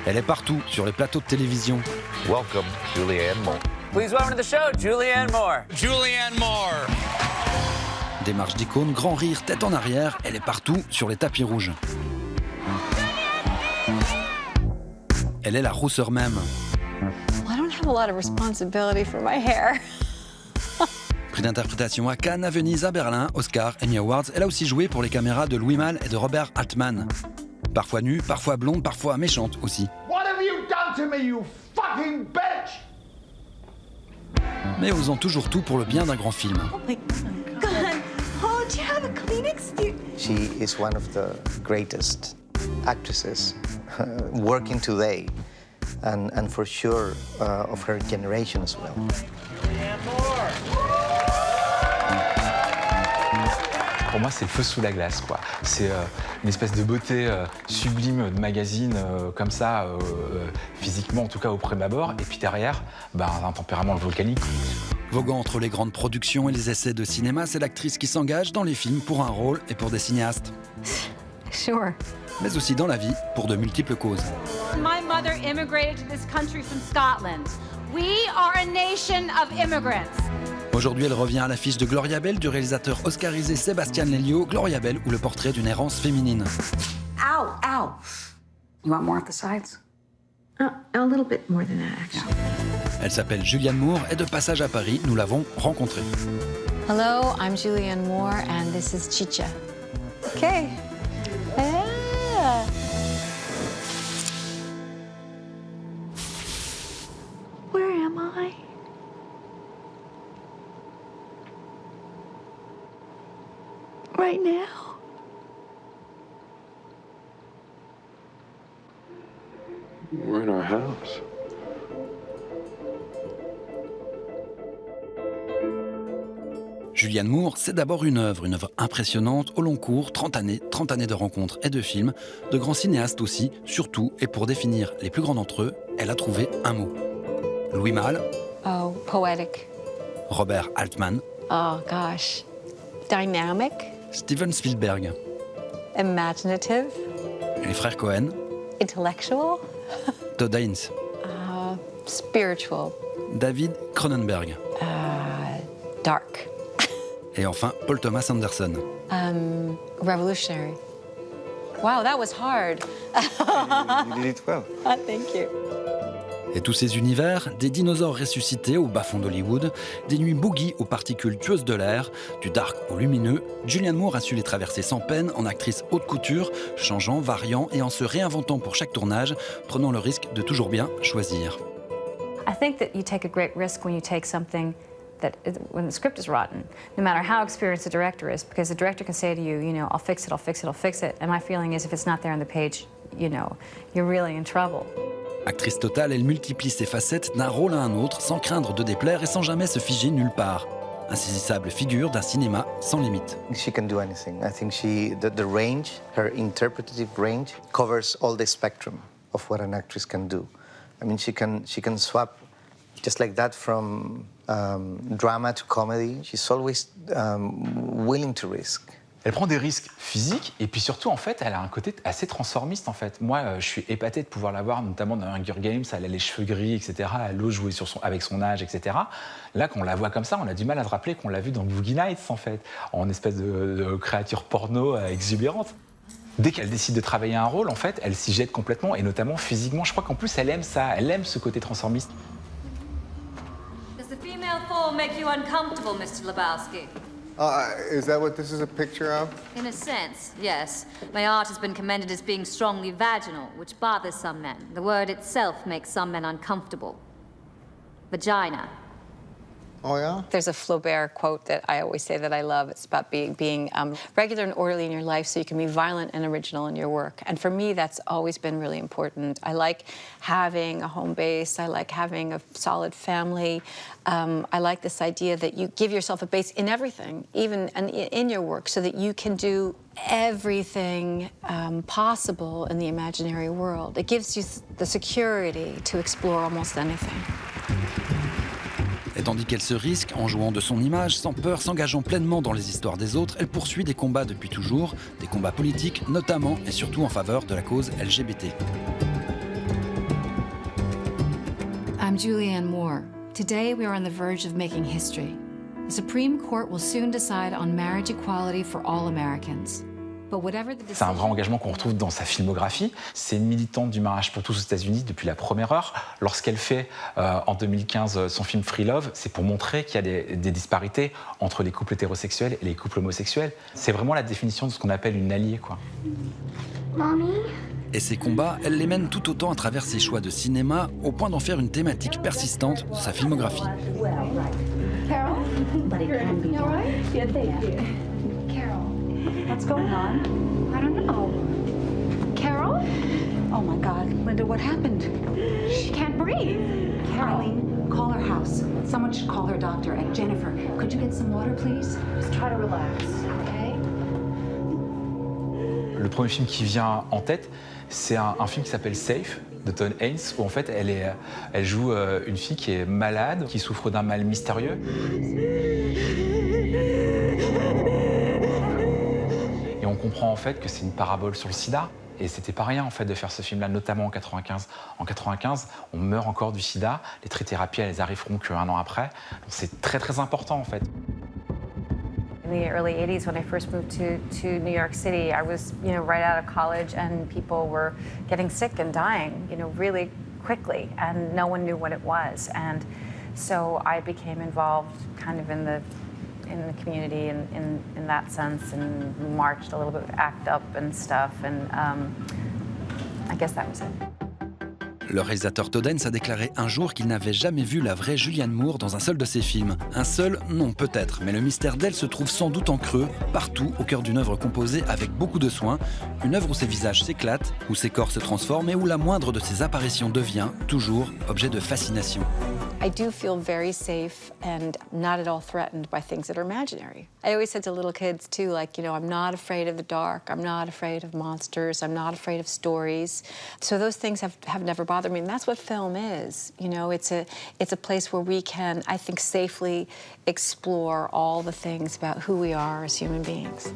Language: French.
Elle est partout, sur les plateaux de télévision. Welcome, Julianne Moore. Please welcome to the show, Julianne Moore. Julianne Moore. Démarche d'icône, grand rire, tête en arrière, elle est partout, sur les tapis rouges. Elle est la rousseur même. Well, I don't have a lot of responsibility for my hair. Prix d'interprétation à Cannes, à Venise, à Berlin, Oscar, Emmy Awards. Elle a aussi joué pour les caméras de Louis Malle et de Robert Altman. Parfois nue, parfois blonde, parfois méchante aussi. What have you done to me, you fucking bitch? Mais osant toujours tout pour le bien d'un grand film. Oh my God. Oh, do you have a Kleenex? She is one of the greatest actresses working today, and for sure of her generation as well. Pour moi, c'est le feu sous la glace, quoi. C'est une espèce de beauté sublime de magazine, comme ça, physiquement, en tout cas au prime abord. Et puis derrière, un tempérament volcanique. Voguant entre les grandes productions et les essais de cinéma, c'est l'actrice qui s'engage dans les films pour un rôle et pour des cinéastes. Sure. Mais aussi dans la vie, pour de multiples causes. My mother immigrated to this country from Scotland. We are a nation of immigrants. Aujourd'hui, elle revient à l'affiche de Gloria Bell du réalisateur oscarisé Sébastien Lelio, Gloria Bell ou le portrait d'une errance féminine. Ow, ow. You want more at the sides? A little bit more than that, actually. Elle s'appelle Julianne Moore et de passage à Paris, nous l'avons rencontrée. Hello, I'm Julianne Moore, and this is Chicha. Okay. Yeah. Where am I? Right now. We're in our house. Julianne Moore, c'est d'abord une œuvre impressionnante, au long cours, 30 années de rencontres et de films, de grands cinéastes aussi, surtout, et pour définir les plus grands d'entre eux, elle a trouvé un mot. Louis Malle. Oh, poetic. Robert Altman. Oh, gosh. Dynamic. Steven Spielberg. Imaginative. Les frères Cohen. Intellectual. Todd Haynes. Spiritual. David Cronenberg. Dark. Et enfin, Paul Thomas Anderson. Revolutionary. Wow, that was hard. You did it well. Thank you. Et tous ces univers, des dinosaures ressuscités au bas-fond d'Hollywood, des nuits boogie aux particules tueuses de l'air, du dark au lumineux, Julianne Moore a su les traverser sans peine en actrice haute couture, changeant, variant et en se réinventant pour chaque tournage, prenant le risque de toujours bien choisir. I think that you take a great risk when you take something when the script is rotten, no matter how experienced the director is, because the director can say to you, I'll fix it, I'll fix it, I'll fix it. And my feeling is if it's not there on the page, you're really in trouble. Actrice totale, elle multiplie ses facettes d'un rôle à un autre, sans craindre de déplaire et sans jamais se figer nulle part. Insaisissable figure d'un cinéma sans limite. She can do anything. I think the range, her interpretative range, covers all the spectrum of what an actress can do. I mean, she can swap just like that from drama to comedy. She's always willing to risk. Elle prend des risques physiques et puis surtout, en fait, elle a un côté assez transformiste, en fait. Moi, je suis épaté de pouvoir la voir, notamment dans Hunger Games. Elle a les cheveux gris, etc. Elle ose jouer avec son âge, etc. Là, quand on la voit comme ça, on a du mal à se rappeler qu'on l'a vue dans Boogie Nights, en fait, en espèce de créature porno exubérante. Dès qu'elle décide de travailler un rôle, en fait, elle s'y jette complètement, et notamment physiquement. Je crois qu'en plus, elle aime ça, elle aime ce côté transformiste. Does the female form make you uncomfortable, Mr. Lebowski? Is that what this is a picture of? In a sense, yes. My art has been commended as being strongly vaginal, which bothers some men. The word itself makes some men uncomfortable. Vagina. Oh, yeah? There's a Flaubert quote that I always say that I love. It's about being regular and orderly in your life so you can be violent and original in your work. And for me, that's always been really important. I like having a home base. I like having a solid family. I like this idea that you give yourself a base in everything, even in your work, so that you can do everything possible in the imaginary world. It gives you the security to explore almost anything. Et tandis qu'elle se risque en jouant de son image, sans peur, s'engageant pleinement dans les histoires des autres, elle poursuit des combats depuis toujours, des combats politiques, notamment et surtout en faveur de la cause LGBT. I'm Julianne Moore. Today we are on the verge of making history. The Supreme Court will soon decide on marriage equality for all Americans. But whatever the C'est un vrai engagement qu'on retrouve dans sa filmographie. C'est une militante du mariage pour tous aux États-Unis depuis la première heure. Lorsqu'elle fait en 2015 son film Free Love, c'est pour montrer qu'il y a des disparités entre les couples hétérosexuels et les couples homosexuels. C'est vraiment la définition de ce qu'on appelle une alliée, quoi. Mommy? Et ces combats, elle les mène tout autant à travers ses choix de cinéma, au point d'en faire une thématique persistante de sa filmographie. Carol? But it can be done. Yeah, thank you. Carol, what's going on? I don't know. Carol? Oh my God, Linda, what happened? She can't breathe. Caroline, call her house. Someone should call her doctor. And Jennifer, could you get some water, please? Just try to relax, okay? Le premier film qui vient en tête, c'est un film qui s'appelle Safe, de Todd Haynes, où en fait elle joue une fille qui est malade, qui souffre d'un mal mystérieux. Et on comprend en fait que c'est une parabole sur le sida. Et c'était pas rien en fait de faire ce film-là, notamment en 95. En 95, on meurt encore du sida. Les trithérapies, elles arriveront qu'un an après. Donc c'est très très important en fait. In the early 80s, when I first moved to New York City, I was, right out of college, and people were getting sick and dying, really quickly, and no one knew what it was. And so I became involved kind of in the community in that sense, and marched a little bit with ACT UP and stuff, and I guess that was it. Le réalisateur Todd Haynes a déclaré un jour qu'il n'avait jamais vu la vraie Julianne Moore dans un seul de ses films. Un seul, non peut-être, mais le mystère d'elle se trouve sans doute en creux, partout, au cœur d'une œuvre composée avec beaucoup de soin, une œuvre où ses visages s'éclatent, où ses corps se transforment et où la moindre de ses apparitions devient, toujours, objet de fascination. I do feel very safe and not at all threatened by things that are imaginary. I always said to little kids too, I'm not afraid of the dark, I'm not afraid of monsters, I'm not afraid of stories. So those things have never bothered me, and that's what film is. It's a place where we can, I think, safely explore all the things about who we are as human beings.